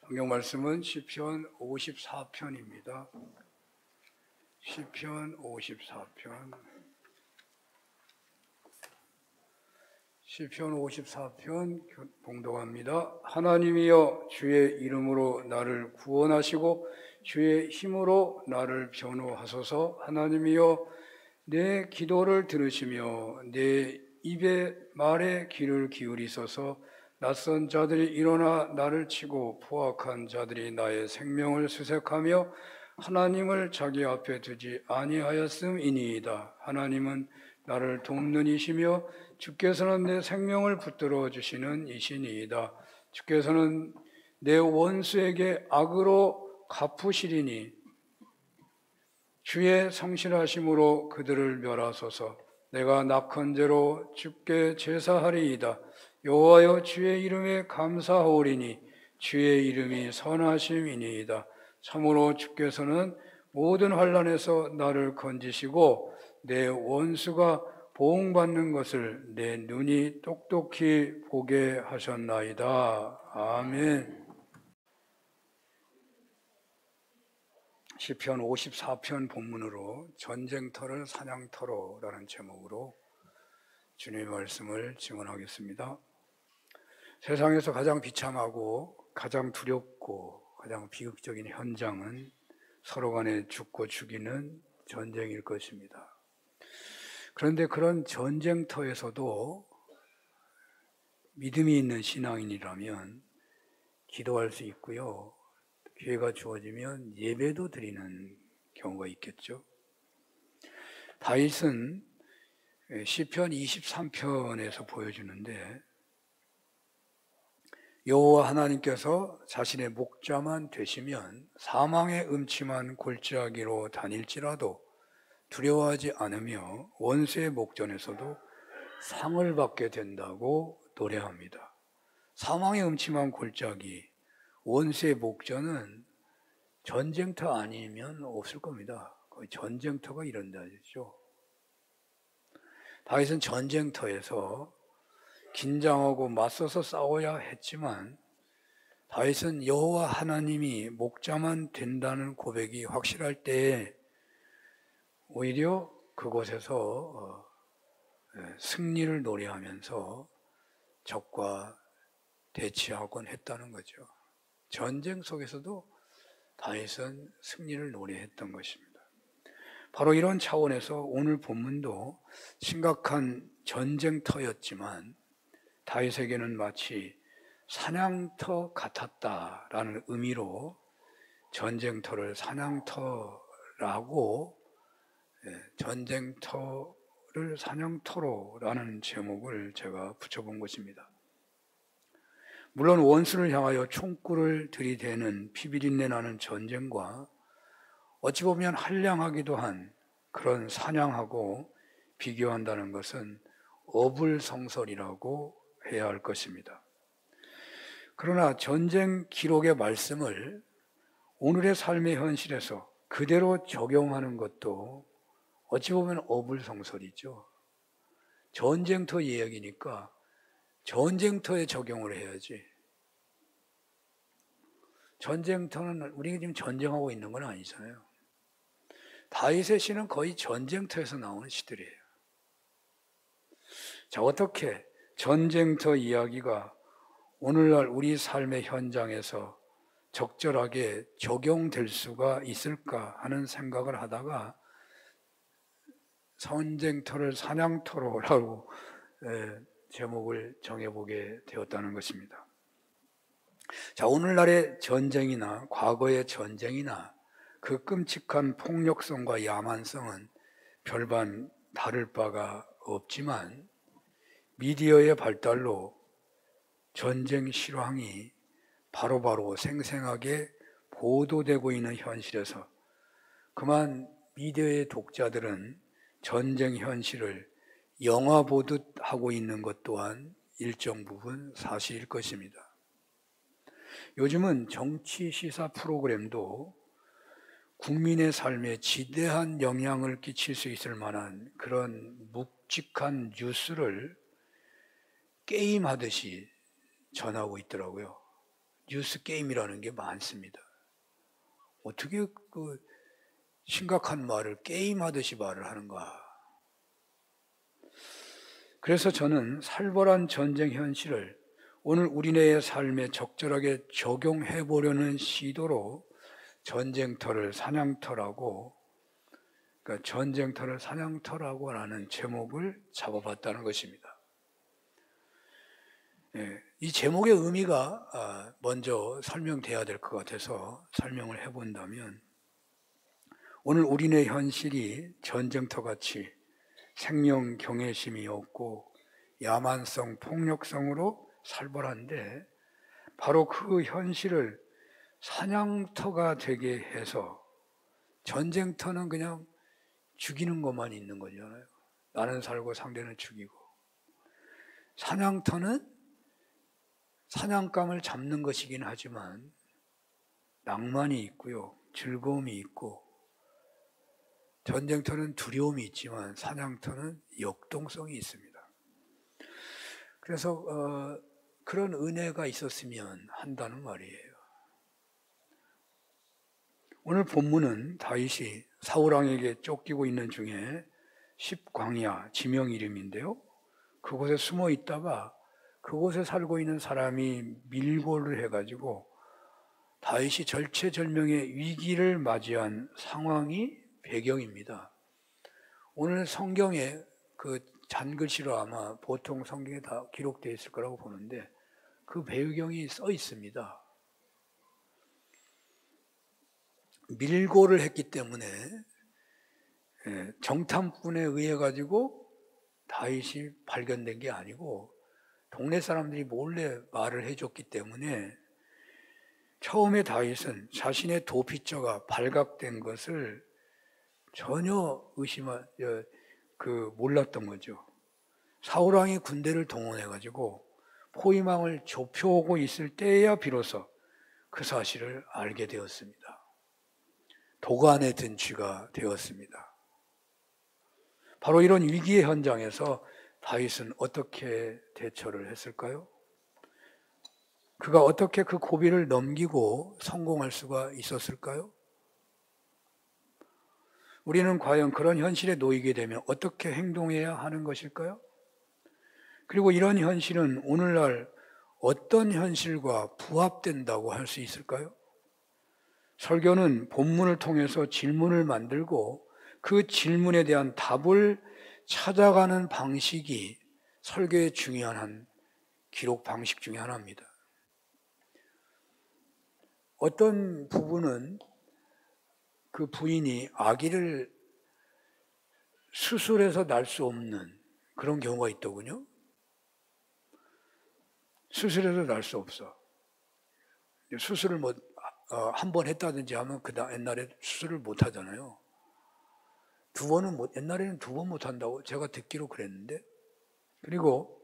성경 말씀은 시편 54편입니다. 시편 54편. 시편 54편 봉독합니다. 하나님이여 주의 이름으로 나를 구원하시고 주의 힘으로 나를 변호하소서. 하나님이여 내 기도를 들으시며 내 입의 말에 귀를 기울이소서. 낯선 자들이 일어나 나를 치고 포악한 자들이 나의 생명을 수색하며 하나님을 자기 앞에 두지 아니하였음이니이다. 하나님은 나를 돕는 이시며 주께서는 내 생명을 붙들어 주시는 이시니이다. 주께서는 내 원수에게 악으로 갚으시리니 주의 성실하심으로 그들을 멸하소서. 내가 낙헌제로 주께 제사하리이다. 여호와여 주의 이름에 감사하오리니 주의 이름이 선하심이니이다. 참으로 주께서는 모든 환난에서 나를 건지시고 내 원수가 보응받는 것을 내 눈이 똑똑히 보게 하셨나이다. 아멘. 시편 54편 본문으로 전쟁터를 사냥터로라는 제목으로 주님의 말씀을 증언하겠습니다. 세상에서 가장 비참하고 가장 두렵고 가장 비극적인 현장은 서로 간에 죽고 죽이는 전쟁일 것입니다. 그런데 그런 전쟁터에서도 믿음이 있는 신앙인이라면 기도할 수 있고요. 기회가 주어지면 예배도 드리는 경우가 있겠죠. 다윗은 시편 23편에서 보여주는데 여호와 하나님께서 자신의 목자만 되시면 사망의 음침한 골짜기로 다닐지라도 두려워하지 않으며 원수의 목전에서도 상을 받게 된다고 노래합니다. 사망의 음침한 골짜기, 원수의 목전은 전쟁터 아니면 없을 겁니다. 거의 전쟁터가 이런다죠. 다윗은 전쟁터에서 긴장하고 맞서서 싸워야 했지만 다윗은 여호와 하나님이 목자만 된다는 고백이 확실할 때에 오히려 그곳에서 승리를 노래하면서 적과 대치하곤 했다는 거죠. 전쟁 속에서도 다윗은 승리를 노래했던 것입니다. 바로 이런 차원에서 오늘 본문도 심각한 전쟁터였지만 다윗에게는 마치 사냥터 같았다라는 의미로 전쟁터를 사냥터라고 전쟁터를 사냥터로라는 제목을 제가 붙여본 것입니다. 물론 원수를 향하여 총구를 들이대는 피비린내 나는 전쟁과 어찌 보면 한량하기도 한 그런 사냥하고 비교한다는 것은 어불성설이라고 해야 할 것입니다. 그러나 전쟁 기록의 말씀을 오늘의 삶의 현실에서 그대로 적용하는 것도 어찌 보면 어불성설이죠. 전쟁터 이야기니까 전쟁터에 적용을 해야지. 전쟁터는 우리가 지금 전쟁하고 있는 건 아니잖아요. 다윗의 시는 거의 전쟁터에서 나오는 시들이에요. 자, 어떻게 전쟁터 이야기가 오늘날 우리 삶의 현장에서 적절하게 적용될 수가 있을까 하는 생각을 하다가 전쟁터를 사냥터로라고 제목을 정해보게 되었다는 것입니다. 자, 오늘날의 전쟁이나 과거의 전쟁이나 그 끔찍한 폭력성과 야만성은 별반 다를 바가 없지만 미디어의 발달로 전쟁 실황이 바로바로 생생하게 보도되고 있는 현실에서 그만 미디어의 독자들은 전쟁 현실을 영화 보듯 하고 있는 것 또한 일정 부분 사실일 것입니다. 요즘은 정치 시사 프로그램도 국민의 삶에 지대한 영향을 끼칠 수 있을 만한 그런 묵직한 뉴스를 게임하듯이 전하고 있더라고요. 뉴스 게임이라는 게 많습니다. 어떻게 그 심각한 말을 게임하듯이 말을 하는가. 그래서 저는 살벌한 전쟁 현실을 오늘 우리네의 삶에 적절하게 적용해 보려는 시도로 전쟁터를 사냥터라고, 그러니까 전쟁터를 사냥터라고 하는 제목을 잡아봤다는 것입니다. 이 제목의 의미가 먼저 설명돼야 될 것 같아서 설명을 해본다면, 오늘 우리네 현실이 전쟁터같이 생명 경외심이 없고 야만성, 폭력성으로 살벌한데, 바로 그 현실을 사냥터가 되게 해서, 전쟁터는 그냥 죽이는 것만 있는 거잖아요. 나는 살고 상대는 죽이고, 사냥터는 사냥감을 잡는 것이긴 하지만 낭만이 있고요, 즐거움이 있고, 전쟁터는 두려움이 있지만 사냥터는 역동성이 있습니다. 그래서 그런 은혜가 있었으면 한다는 말이에요. 오늘 본문은 다윗이 사울왕에게 쫓기고 있는 중에 십광야, 지명 이름인데요, 그곳에 숨어 있다가 그곳에 살고 있는 사람이 밀고를 해가지고 다윗이 절체절명의 위기를 맞이한 상황이 배경입니다. 오늘 성경에 그 잔글씨로 아마 보통 성경에 다 기록되어 있을 거라고 보는데, 그 배경이 써 있습니다. 밀고를 했기 때문에 정탐꾼에 의해 가지고 다윗이 발견된 게 아니고 동네 사람들이 몰래 말을 해줬기 때문에, 처음에 다윗은 자신의 도피처가 발각된 것을 전혀 몰랐던 거죠. 사울왕이 군대를 동원해 가지고 포위망을 좁혀오고 있을 때야 비로소 그 사실을 알게 되었습니다. 도간에 든 쥐가 되었습니다. 바로 이런 위기의 현장에서 다윗은 어떻게 대처를 했을까요? 그가 어떻게 그 고비를 넘기고 성공할 수가 있었을까요? 우리는 과연 그런 현실에 놓이게 되면 어떻게 행동해야 하는 것일까요? 그리고 이런 현실은 오늘날 어떤 현실과 부합된다고 할 수 있을까요? 설교는 본문을 통해서 질문을 만들고 그 질문에 대한 답을 찾아가는 방식이 설교의 중요한 한 기록 방식 중에 하나입니다. 어떤 부부는 그 부인이 아기를 수술해서 낳을 수 없는 그런 경우가 있더군요. 수술해서 낳을 수 없어. 수술을 한 번 했다든지 하면 옛날에 수술을 못 하잖아요. 옛날에는 2번 못 한다고 제가 듣기로 그랬는데, 그리고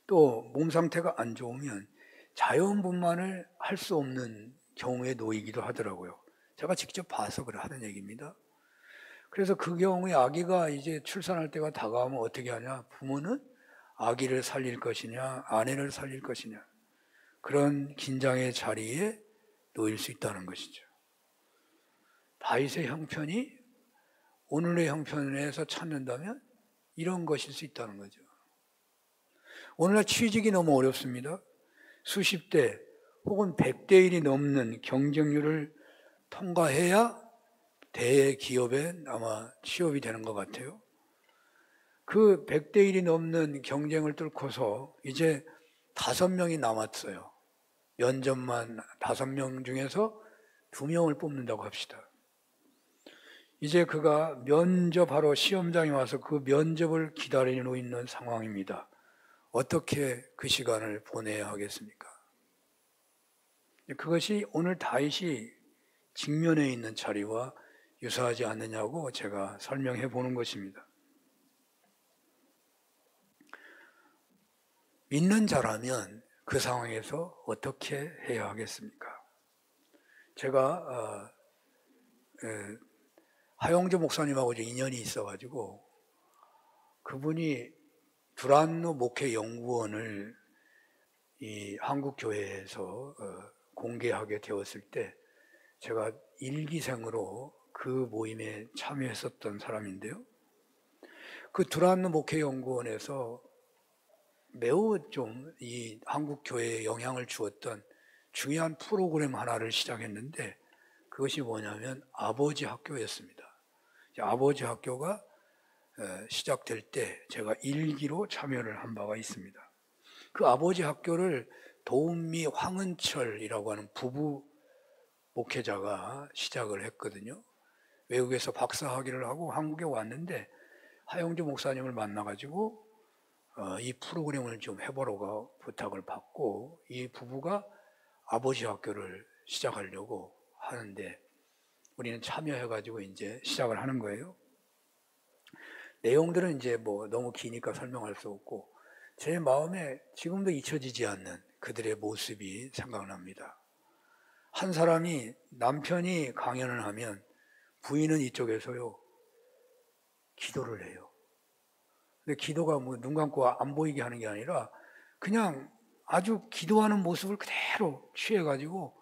또 몸 상태가 안 좋으면 자연분만을 할 수 없는 경우에 놓이기도 하더라고요. 제가 직접 봐서 하는 얘기입니다. 그래서 그 경우에 아기가 이제 출산할 때가 다가오면 어떻게 하냐? 부모는 아기를 살릴 것이냐, 아내를 살릴 것이냐, 그런 긴장의 자리에 놓일 수 있다는 것이죠. 다윗의 형편이 오늘의 형편에서 찾는다면 이런 것일 수 있다는 거죠. 오늘날 취직이 너무 어렵습니다. 수십 대 혹은 100대 1이 넘는 경쟁률을 통과해야 대기업에 아마 취업이 되는 것 같아요. 그 100대 1이 넘는 경쟁을 뚫고서 이제 5명이 남았어요. 면접만 5명 중에서 2명을 뽑는다고 합시다. 이제 그가 면접하러 시험장에 와서 그 면접을 기다리고 있는 상황입니다. 어떻게 그 시간을 보내야 하겠습니까? 그것이 오늘 다윗이 직면해 있는 자리와 유사하지 않느냐고 제가 설명해 보는 것입니다. 믿는 자라면 그 상황에서 어떻게 해야 하겠습니까? 제가 하영조 목사님하고 인연이 있어가지고 그분이 두란노 목회 연구원을 이 한국 교회에서 공개하게 되었을 때 제가 일기생으로 그 모임에 참여했었던 사람인데요. 그 두란노 목회연구원에서 매우 좀 이 한국 교회에 영향을 주었던 중요한 프로그램 하나를 시작했는데 그것이 뭐냐면 아버지 학교였습니다. 아버지 학교가 시작될 때 제가 일기로 참여를 한 바가 있습니다. 그 아버지 학교를 도은미 황은철이라고 하는 부부 목회자가 시작을 했거든요. 외국에서 박사학위를 하고 한국에 왔는데 하영주 목사님을 만나가지고 이 프로그램을 좀 해보라고 부탁을 받고 이 부부가 아버지 학교를 시작하려고 하는데 우리는 참여해가지고 이제 시작을 하는 거예요. 내용들은 이제 뭐 너무 기니까 설명할 수 없고 제 마음에 지금도 잊혀지지 않는 그들의 모습이 생각납니다. 한 사람이 남편이 강연을 하면 부인은 이쪽에서요 기도를 해요. 근데 기도가 뭐 눈 감고 안 보이게 하는 게 아니라 그냥 아주 기도하는 모습을 그대로 취해가지고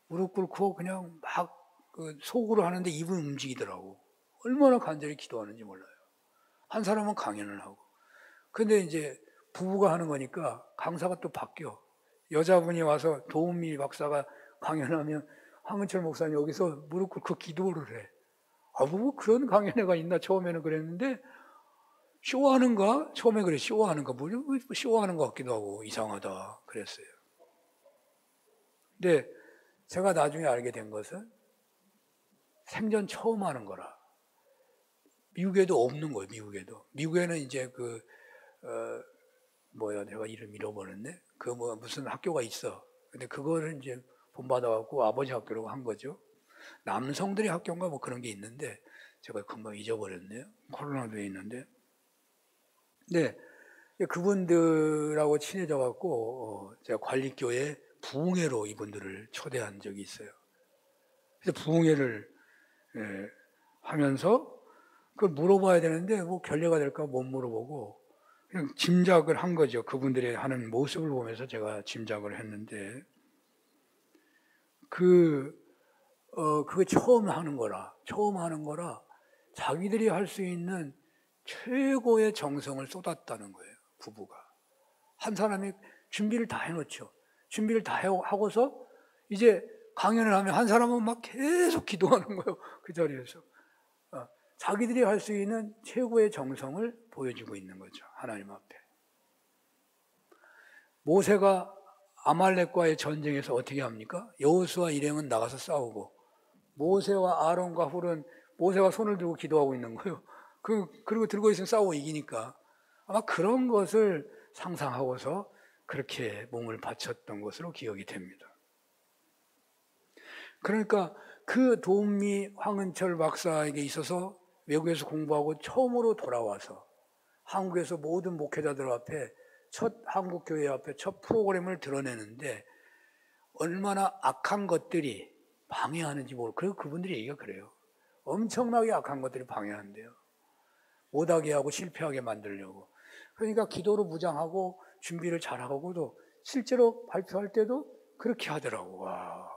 무릎 꿇고 그냥 막 속으로 하는데 입은 움직이더라고. 얼마나 간절히 기도하는지 몰라요. 한 사람은 강연을 하고. 근데 이제 부부가 하는 거니까 강사가 또 바뀌어. 여자분이 와서 도은미 박사가 강연하면 황은철 목사님 여기서 무릎 꿇고 기도를 해. 아, 뭐 그런 강연회가 있나 처음에는 그랬는데 쇼하는가? 처음에 그래 쇼하는가? 뭐 쇼하는 것 같기도 하고 이상하다 그랬어요. 근데 제가 나중에 알게 된 것은 생전 처음 하는 거라. 미국에도 없는 거예요. 미국에는 이제 내가 이름 잃어버렸네. 무슨 학교가 있어. 근데 그거를 이제 본받아갖고 아버지 학교라고 한 거죠. 남성들의 학교인가 뭐 그런 게 있는데 제가 금방 잊어버렸네요. 코로나도에 있는데. 네, 그분들하고 친해져갖고 제가 관리교회 부흥회로 이분들을 초대한 적이 있어요. 그래서 부흥회를 하면서 그걸 물어봐야 되는데 뭐 결례가 될까 못 물어보고 그냥 짐작을 한 거죠. 그분들의 하는 모습을 보면서 제가 짐작을 했는데 그게 처음 하는 거라 자기들이 할 수 있는 최고의 정성을 쏟았다는 거예요. 부부가. 한 사람이 준비를 다 해놓죠. 준비를 다 하고서 이제 강연을 하면 한 사람은 막 계속 기도하는 거예요. 그 자리에서. 자기들이 할 수 있는 최고의 정성을 보여주고 있는 거죠. 하나님 앞에. 모세가 아말렉과의 전쟁에서 어떻게 합니까? 여호수아 일행은 나가서 싸우고 모세와 아론과 훌은 모세가 손을 들고 기도하고 있는 거예요. 그리고 들고 있으면 싸우고 이기니까 아마 그런 것을 상상하고서 그렇게 몸을 바쳤던 것으로 기억이 됩니다. 그러니까 그 도은미 황은철 박사에게 있어서 외국에서 공부하고 처음으로 돌아와서 한국에서 모든 목회자들 앞에 한국 교회 앞에 첫 프로그램을 드러내는데 얼마나 악한 것들이 방해하는지 모르고 그리고 그분들이 얘기가 그래요. 엄청나게 악한 것들이 방해한대요. 못하게 하고 실패하게 만들려고. 그러니까 기도로 무장하고 준비를 잘하고도 실제로 발표할 때도 그렇게 하더라고. 와.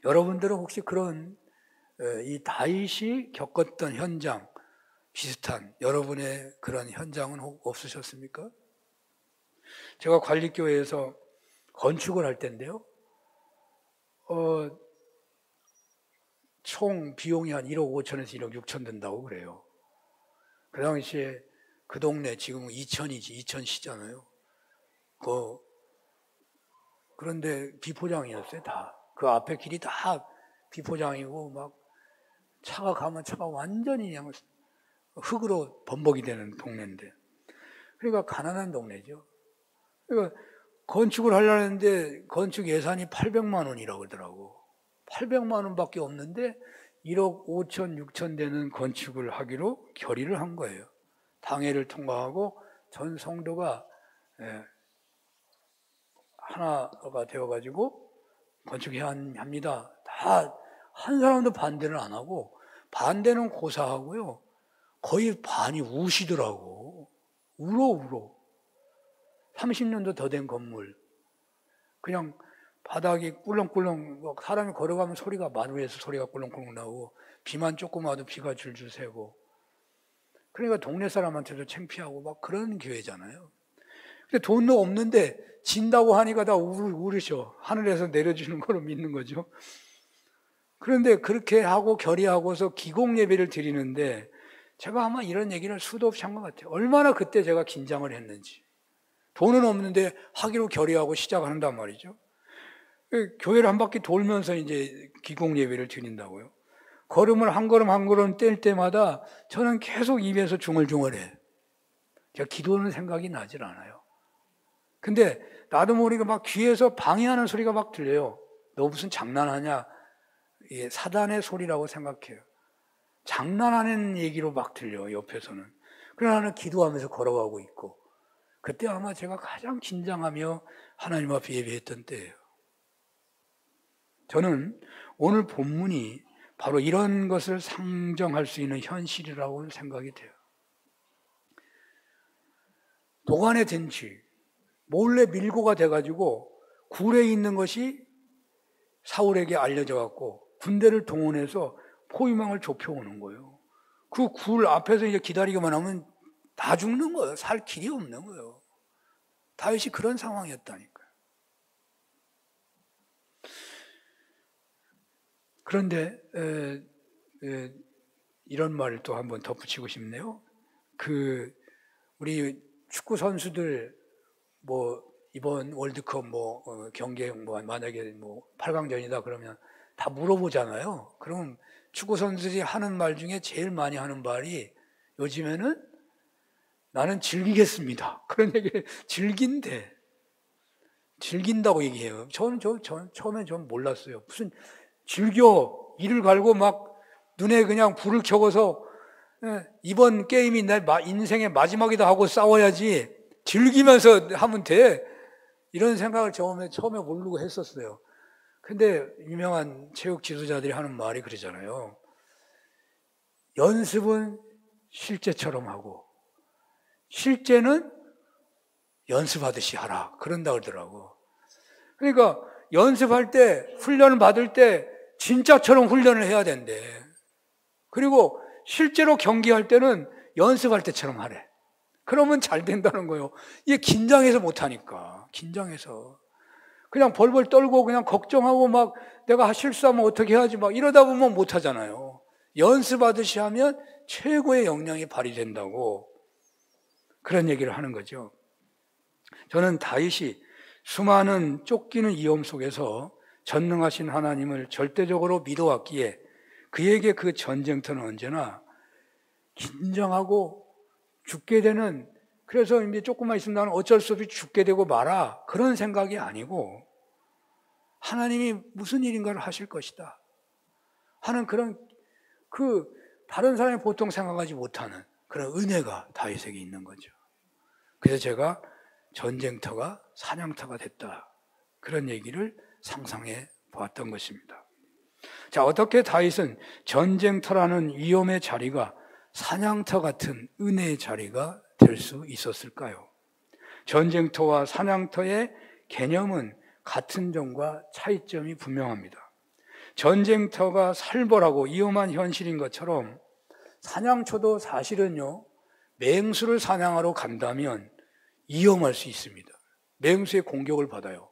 여러분들은 혹시 그런 이 다윗이 겪었던 현장 비슷한 여러분의 그런 현장은 없으셨습니까? 제가 관리교회에서 건축을 할 때인데요. 총 비용이 한 1억 5천에서 1억 6천 든다고 그래요. 그 당시에 그 동네 지금은 이천시잖아요. 그런데 비포장이었어요, 다. 그 앞에 길이 다 비포장이고 막 차가 가면 차가 완전히 그냥 흙으로 범벅이 되는 동네인데. 그러니까 가난한 동네죠. 그러니까 건축을 하려는데 건축 예산이 800만 원이라고 그러더라고. 800만 원밖에 없는데 1억 5천, 6천 되는 건축을 하기로 결의를 한 거예요. 당회를 통과하고 전 성도가 하나가 되어가지고 건축해야 합니다. 다 한 사람도 반대를 안 하고 반대는 고사하고요. 거의 반이 우시더라고. 울어. 30년도 더 된 건물. 그냥 바닥이 꿀렁꿀렁, 사람이 걸어가면 소리가, 마루에서 소리가 꿀렁꿀렁 나오고, 비만 조금 와도 비가 줄줄 새고. 그러니까 동네 사람한테도 창피하고 막 그런 교회잖아요. 근데 돈도 없는데 진다고 하니까 다 울으셔. 하늘에서 내려주는 거로 믿는 거죠. 그런데 그렇게 하고 결의하고서 기공 예배를 드리는데, 제가 아마 이런 얘기를 수도 없이 한 것 같아요. 얼마나 그때 제가 긴장을 했는지. 돈은 없는데 하기로 결의하고 시작한단 말이죠. 교회를 한 바퀴 돌면서 이제 기공 예배를 드린다고요. 걸음을 한 걸음 한 걸음 뗄 때마다 저는 계속 입에서 중얼중얼해. 제가 기도하는 생각이 나질 않아요. 근데 나도 모르게 막 귀에서 방해하는 소리가 막 들려요. 너 무슨 장난하냐? 이게 사단의 소리라고 생각해요. 장난하는 얘기로 막 들려, 옆에서는. 그러나 나는 기도하면서 걸어가고 있고, 그때 아마 제가 가장 긴장하며 하나님 앞에 예배했던 때예요. 저는 오늘 본문이 바로 이런 것을 상정할 수 있는 현실이라고 생각이 돼요. 도간에 든 쥐, 몰래 밀고가 돼가지고 굴에 있는 것이 사울에게 알려져 갖고 군대를 동원해서 포위망을 좁혀오는 거예요. 그 굴 앞에서 이제 기다리기만 하면 다 죽는 거예요. 살 길이 없는 거예요. 다윗이 그런 상황이었다니까요. 그런데 이런 말을 또 한번 덧붙이고 싶네요. 우리 축구 선수들 이번 월드컵 경기 만약에 8강전이다 그러면 다 물어보잖아요. 그럼 축구 선수들이 하는 말 중에 제일 많이 하는 말이 요즘에는 나는 즐기겠습니다. 그런 얘기를 즐긴다고 얘기해요. 저는 처음에 좀 몰랐어요. 무슨 즐겨 이를 갈고 막 눈에 그냥 불을 켜고서 이번 게임이 내 인생의 마지막이다 하고 싸워야지 즐기면서 하면 돼. 이런 생각을 처음에 모르고 했었어요. 근데 유명한 체육 지도자들이 하는 말이 그러잖아요. 연습은 실제처럼 하고 실제는 연습하듯이 하라. 그런다 그러더라고. 그러니까 연습할 때, 훈련을 받을 때 진짜처럼 훈련을 해야 된대. 그리고 실제로 경기할 때는 연습할 때처럼 하래. 그러면 잘 된다는 거예요. 이게 긴장해서 못하니까. 긴장해서. 그냥 벌벌 떨고 그냥 걱정하고 막 내가 실수하면 어떻게 해야지 막 이러다 보면 못하잖아요. 연습하듯이 하면 최고의 역량이 발휘된다고 그런 얘기를 하는 거죠. 저는 다윗이 수많은 쫓기는 위험 속에서 전능하신 하나님을 절대적으로 믿어왔기에 그에게 그 전쟁터는 언제나 긴장하고 죽게 되는, 그래서 이제 조금만 있으면 나는 어쩔 수 없이 죽게 되고 말아, 그런 생각이 아니고 하나님이 무슨 일인가를 하실 것이다 하는 그런 다른 사람이 보통 생각하지 못하는 그런 은혜가 다윗에게 있는 거죠. 그래서 제가 전쟁터가 사냥터가 됐다, 그런 얘기를 상상해 보았던 것입니다. 자, 어떻게 다윗은 전쟁터라는 위험의 자리가 사냥터 같은 은혜의 자리가 될 수 있었을까요? 전쟁터와 사냥터의 개념은 같은 점과 차이점이 분명합니다. 전쟁터가 살벌하고 위험한 현실인 것처럼 사냥터도 사실은요, 맹수를 사냥하러 간다면 위험할 수 있습니다. 맹수의 공격을 받아요.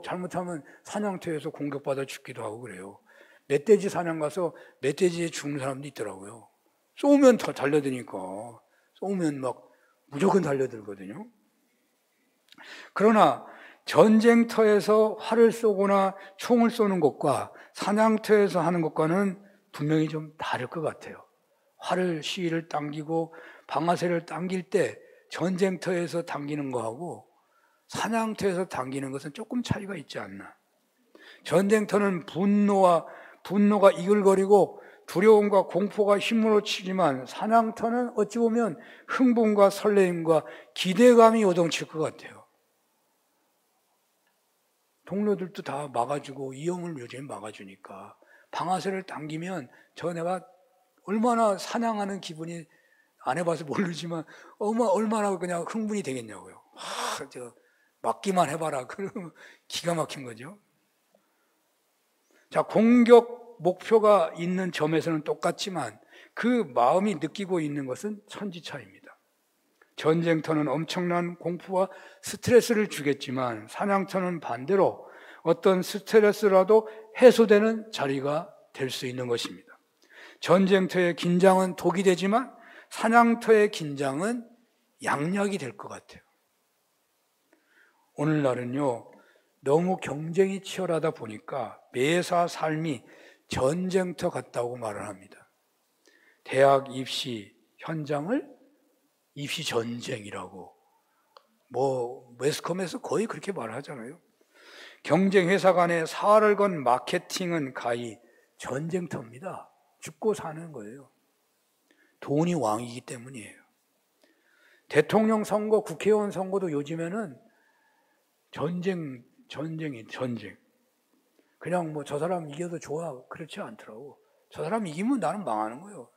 잘못하면 사냥터에서 공격받아 죽기도 하고 그래요. 멧돼지 사냥 가서 멧돼지에 죽는 사람도 있더라고요. 쏘면 더 달려드니까. 쏘면 막 무조건 달려들거든요. 그러나 전쟁터에서 활을 쏘거나 총을 쏘는 것과 사냥터에서 하는 것과는 분명히 좀 다를 것 같아요. 활을, 시위를 당기고 방아쇠를 당길 때 전쟁터에서 당기는 거하고 사냥터에서 당기는 것은 조금 차이가 있지 않나. 전쟁터는 분노가 이글거리고 두려움과 공포가 힘으로 치지만 사냥터는 어찌 보면 흥분과 설레임과 기대감이 요동칠 것 같아요. 동료들도 다 막아주고 위험을 요즘 막아주니까 방아쇠를 당기면 내가 얼마나 사냥하는 기분이 안 해봐서 모르지만 얼마나 그냥 흥분이 되겠냐고요. 막기만 해봐라. 그러면 기가 막힌 거죠. 자, 공격 목표가 있는 점에서는 똑같지만 그 마음이 느끼고 있는 것은 천지차이입니다. 전쟁터는 엄청난 공포와 스트레스를 주겠지만 사냥터는 반대로 어떤 스트레스라도 해소되는 자리가 될 수 있는 것입니다. 전쟁터의 긴장은 독이 되지만 사냥터의 긴장은 양약이 될 것 같아요. 오늘날은요, 너무 경쟁이 치열하다 보니까 매사 삶이 전쟁터 같다고 말을 합니다. 대학 입시 현장을 입시 전쟁이라고 매스컴에서 거의 그렇게 말하잖아요. 경쟁 회사 간의 사활을 건 마케팅은 가히 전쟁터입니다. 죽고 사는 거예요. 돈이 왕이기 때문이에요. 대통령 선거, 국회의원 선거도 요즘에는 전쟁. 그냥 저 사람 이겨도 좋아. 그렇지 않더라고. 저 사람 이기면 나는 망하는 거예요.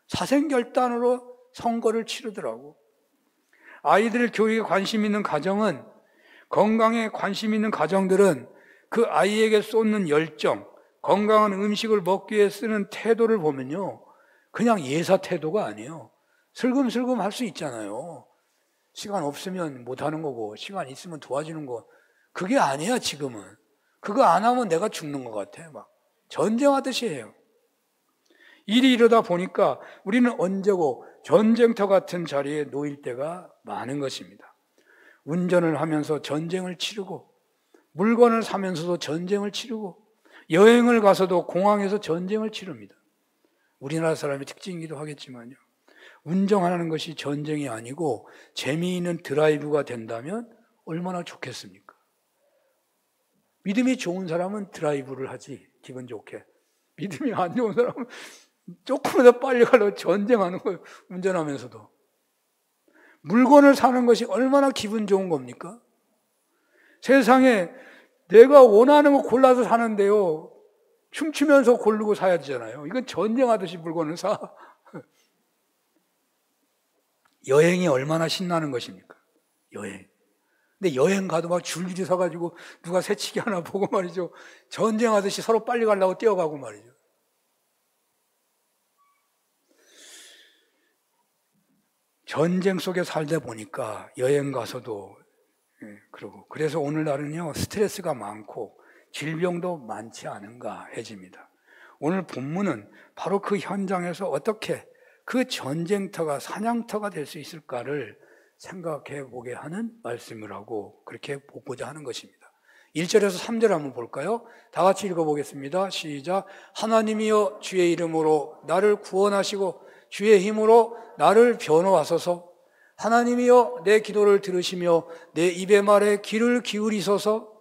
사생결단으로 선거를 치르더라고. 아이들 교육에 관심 있는 가정은, 건강에 관심 있는 가정들은 그 아이에게 쏟는 열정, 건강한 음식을 먹기 위해 쓰는 태도를 보면요, 그냥 예사 태도가 아니에요. 슬금슬금 할 수 있잖아요. 시간 없으면 못하는 거고 시간 있으면 도와주는 거, 그게 아니야. 지금은 그거 안 하면 내가 죽는 것 같아. 막 전쟁하듯이 해요. 일이 이러다 보니까 우리는 언제고 전쟁터 같은 자리에 놓일 때가 많은 것입니다. 운전을 하면서 전쟁을 치르고, 물건을 사면서도 전쟁을 치르고, 여행을 가서도 공항에서 전쟁을 치릅니다. 우리나라 사람의 특징이기도 하겠지만요, 운전하는 것이 전쟁이 아니고 재미있는 드라이브가 된다면 얼마나 좋겠습니까? 믿음이 좋은 사람은 드라이브를 하지, 기분 좋게. 믿음이 안 좋은 사람은 조금 더 빨리 가려고 전쟁하는 거예요. 운전하면서도. 물건을 사는 것이 얼마나 기분 좋은 겁니까? 세상에 내가 원하는 거 골라서 사는데요, 춤추면서 고르고 사야 되잖아요. 이건 전쟁하듯이 물건을 사. 여행이 얼마나 신나는 것입니까? 여행. 근데 여행 가도 막 줄줄이 서가지고 누가 새치기 하나 보고 말이죠, 전쟁하듯이 서로 빨리 가려고 뛰어가고 말이죠. 전쟁 속에 살다 보니까 여행 가서도 그러고, 그래서 오늘날은요, 스트레스가 많고 질병도 많지 않은가 해집니다. 오늘 본문은 바로 그 현장에서 어떻게 그 전쟁터가 사냥터가 될 수 있을까를 생각해 보게 하는 말씀을 하고 그렇게 보고자 하는 것입니다. 1절에서 3절 한번 볼까요? 다 같이 읽어보겠습니다. 시작. 하나님이여 주의 이름으로 나를 구원하시고 주의 힘으로 나를 변호하소서. 하나님이여 내 기도를 들으시며 내 입의 말에 귀를 기울이소서.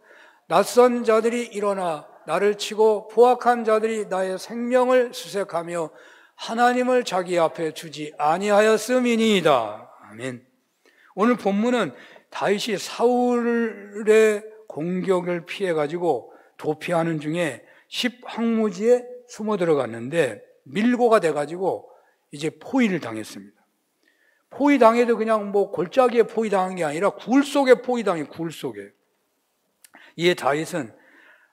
낯선 자들이 일어나 나를 치고 포악한 자들이 나의 생명을 수색하며 하나님을 자기 앞에 주지 아니하였음이니이다. 아멘. 오늘 본문은 다윗이 사울의 공격을 피해가지고 도피하는 중에 10항무지에 숨어 들어갔는데 밀고가 돼가지고 이제 포위를 당했습니다. 포위당해도 그냥 골짜기에 포위당한 게 아니라 굴 속에 포위당해, 굴 속에. 이에 다윗은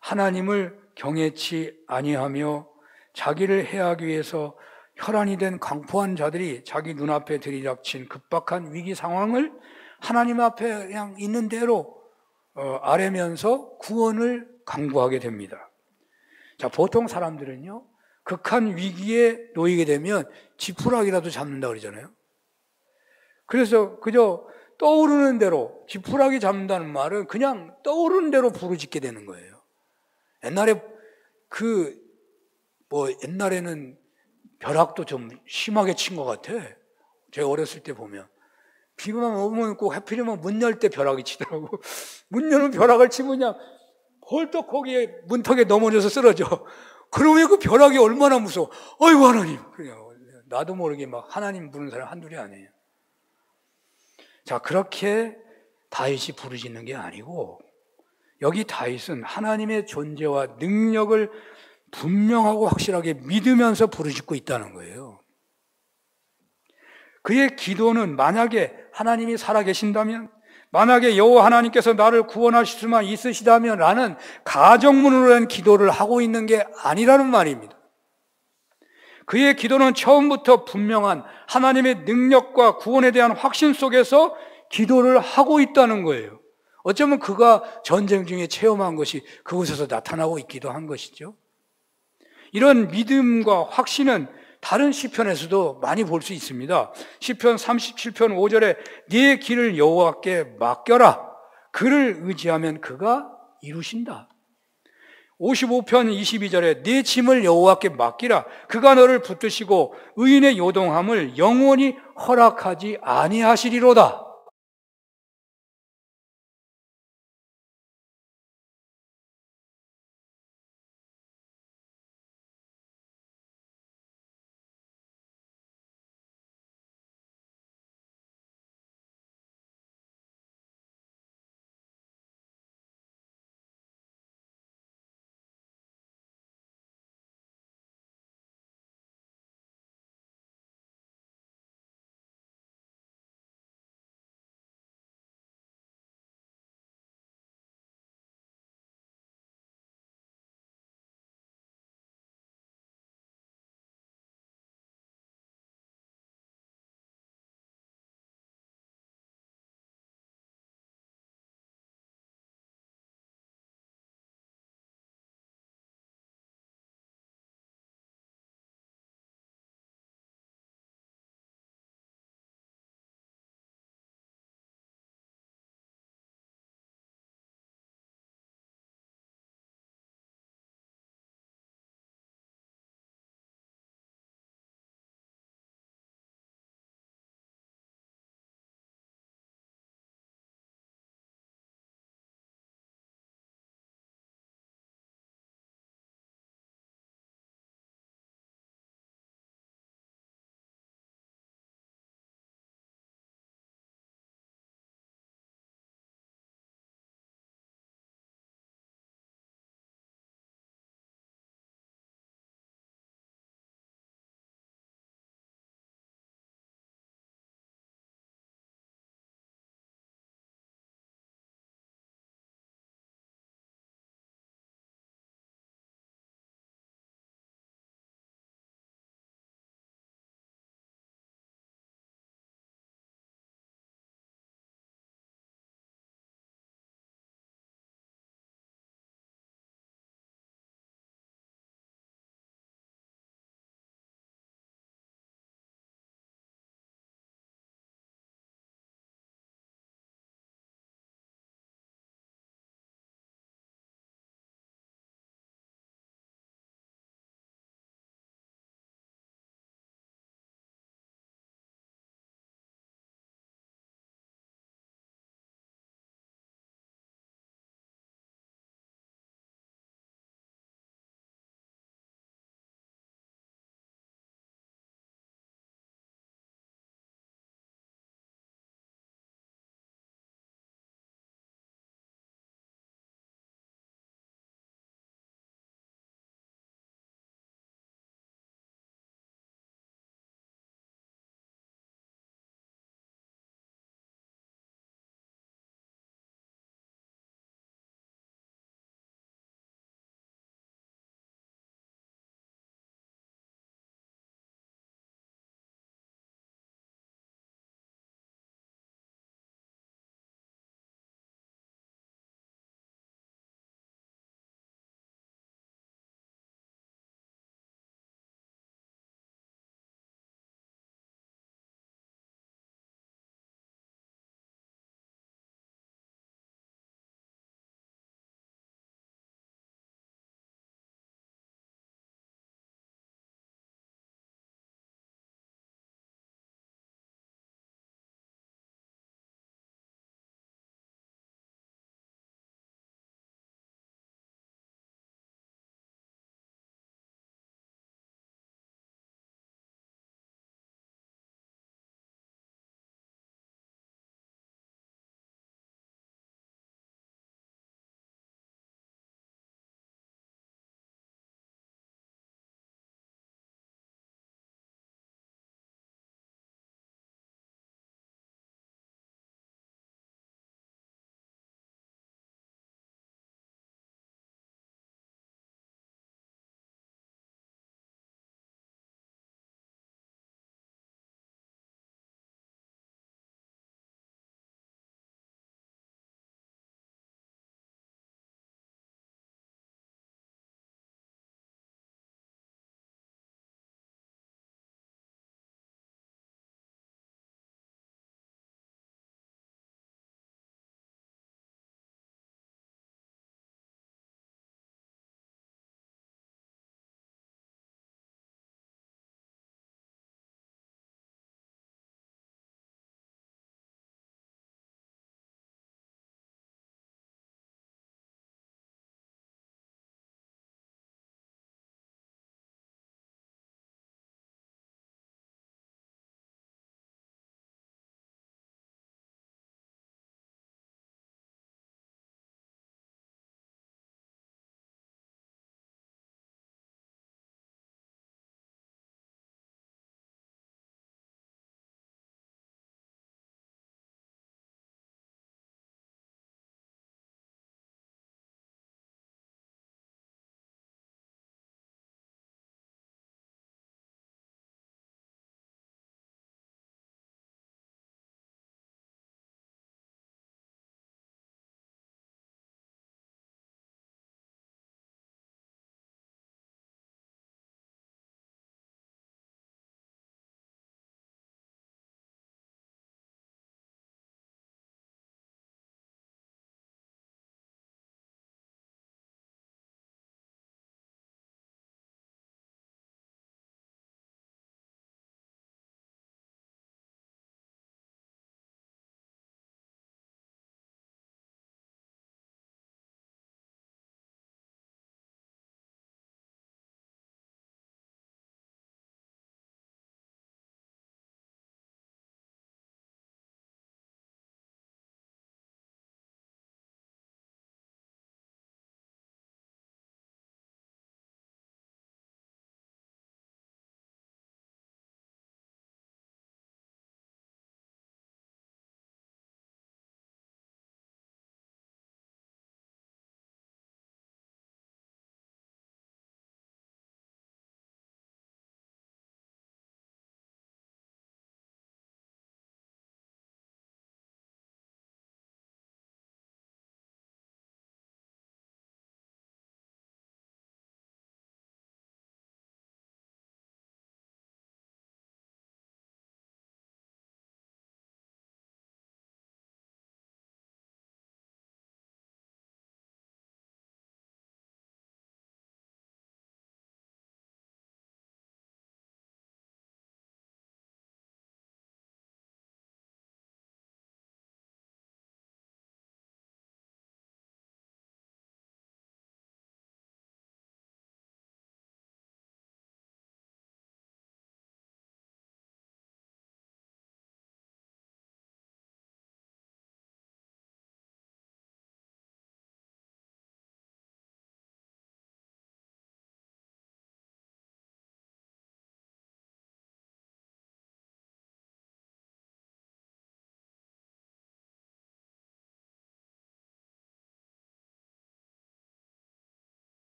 하나님을 경외치 아니하며 자기를 해하기 위해서 혈안이 된 강포한 자들이 자기 눈앞에 들이닥친 급박한 위기 상황을 하나님 앞에 그냥 있는 대로 아뢰면서 구원을 강구하게 됩니다. 자, 보통 사람들은요, 극한 위기에 놓이게 되면 지푸라기라도 잡는다 그러잖아요. 그래서 그저 떠오르는 대로, 지푸라기 잡는다는 말은 그냥 떠오르는 대로 부르짖게 되는 거예요. 옛날에는 벼락도 좀 심하게 친 것 같아. 제가 어렸을 때 보면 비만 오면 꼭 하필이면 문 열 때 벼락이 치더라고. 문 여는 벼락을 치면 그냥 벌떡 거기에 문턱에 넘어져서 쓰러져. 그러면 그 벼락이 얼마나 무서워. 어이구 하나님. 그냥 나도 모르게 막 하나님 부르는 사람 한둘이 아니에요. 자, 그렇게 다윗이 부르짖는 게 아니고, 여기 다윗은 하나님의 존재와 능력을 분명하고 확실하게 믿으면서 부르짖고 있다는 거예요. 그의 기도는 만약에 하나님이 살아계신다면, 만약에 여호와 하나님께서 나를 구원하실 수만 있으시다면 라는 가정문으로 한 기도를 하고 있는 게 아니라는 말입니다. 그의 기도는 처음부터 분명한 하나님의 능력과 구원에 대한 확신 속에서 기도를 하고 있다는 거예요. 어쩌면 그가 전쟁 중에 체험한 것이 그곳에서 나타나고 있기도 한 것이죠. 이런 믿음과 확신은 다른 시편에서도 많이 볼 수 있습니다. 시편 37편 5절에 네 길을 여호와께 맡겨라. 그를 의지하면 그가 이루신다. 55편 22절에 네 짐을 여호와께 맡기라. 그가 너를 붙드시고 의인의 요동함을 영원히 허락하지 아니하시리로다.